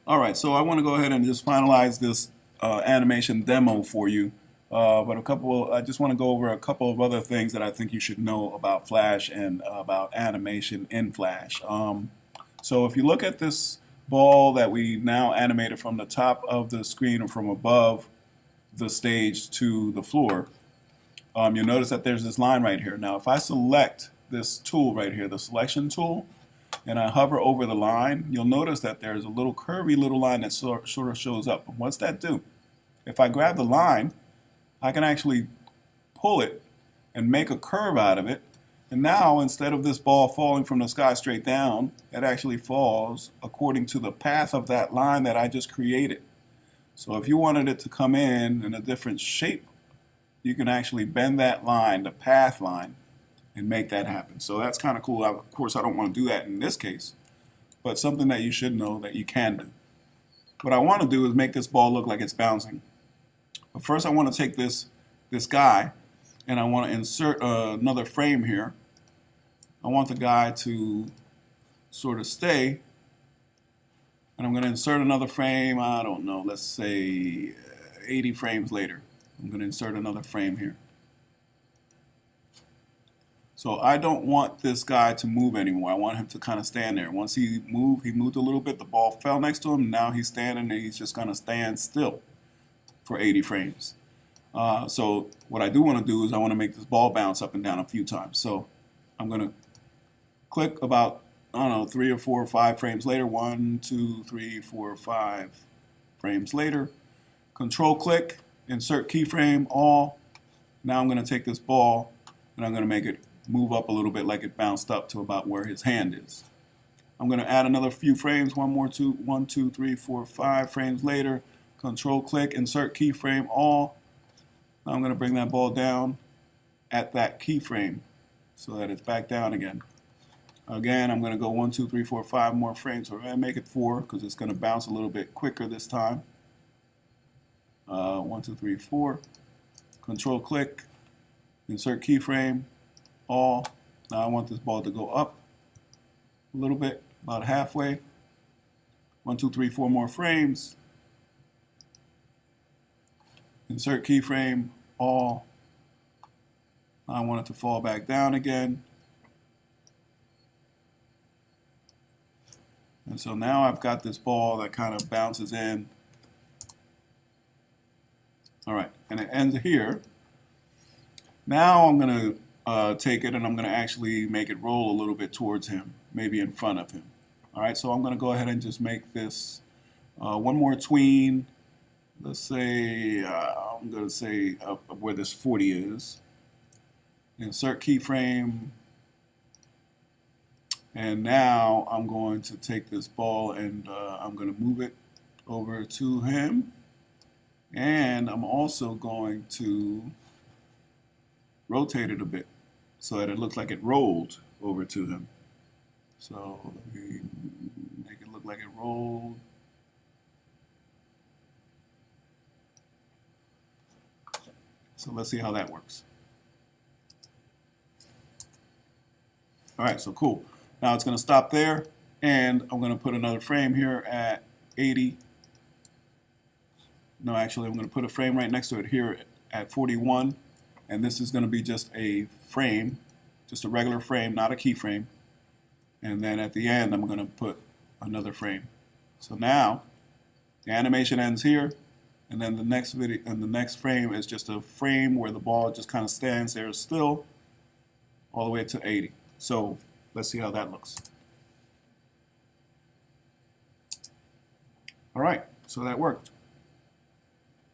All right, so I want to go ahead and just finalize this animation demo for you. I just want to go over a couple of other things that I think you should know about Flash and about animation in Flash. So if you look at this ball that we now animated from the top of the screen or from above the stage to the floor, you'll notice that there's this line right here. Now, if I select this tool right here, the selection tool, and I hover over the line, you'll notice that there's a little curvy little line that sort of shows up. And what's that do? If I grab the line, I can actually pull it and make a curve out of it. And now, instead of this ball falling from the sky straight down, it actually falls according to the path of that line that I just created. So if you wanted it to come in a different shape, you can actually bend that line, the path line, and make that happen. So that's kind of cool. Of course, I don't want to do that in this case, but something that you should know that you can do. What I want to do is make this ball look like it's bouncing. But first I want to take this guy and I want to insert another frame here. I want the guy to sort of stay, and I'm going to insert another frame. I don't know, let's say 80 frames later. I'm going to insert another frame here. So I don't want this guy to move anymore. I want him to kind of stand there. Once he moved a little bit, the ball fell next to him. Now he's standing and he's just going to stand still for 80 frames. So what I do want to do is I want to make this ball bounce up and down a few times. So I'm going to click about, I don't know, 3 or 4 or 5 frames later. 1, 2, 3, 4, 5 frames later. Control click, insert keyframe, all. Now I'm going to take this ball and I'm going to make it move up a little bit like it bounced up to about where his hand is. I'm going to add another few frames, 1, 2, 3, 4, 5 frames later. Control click, insert keyframe, all. Now I'm going to bring that ball down at that keyframe so that it's back down again. Again, I'm going to go 1, 2, 3, 4, 5 more frames. We're going to make it 4 because it's going to bounce a little bit quicker this time. 1, 2, 3, 4. Control click, insert keyframe, all. Now I want this ball to go up a little bit, about halfway. 1, 2, 3, 4 more frames. Insert keyframe, all. I want it to fall back down again. And so now I've got this ball that kind of bounces in. All right, and it ends here. Now I'm going to take it and I'm going to actually make it roll a little bit towards him, maybe in front of him. All right, so I'm going to go ahead and just make this one more tween. Let's say, I'm going to say where this 40 is. Insert keyframe. And now I'm going to take this ball and I'm going to move it over to him. And I'm also going to rotate it a bit so that it looks like it rolled over to him. So let me make it look like it rolled. So let's see how that works. All right, so cool. Now it's going to stop there, and I'm going to put another frame here at 80. No, actually, I'm going to put a frame right next to it here at 41, and this is going to be just a frame, just a regular frame, not a keyframe. And then at the end, I'm going to put another frame. So now the animation ends here, and then the next video and the next frame is just a frame where the ball just kind of stands there still all the way to 80. So let's see how that looks. All right, so that worked.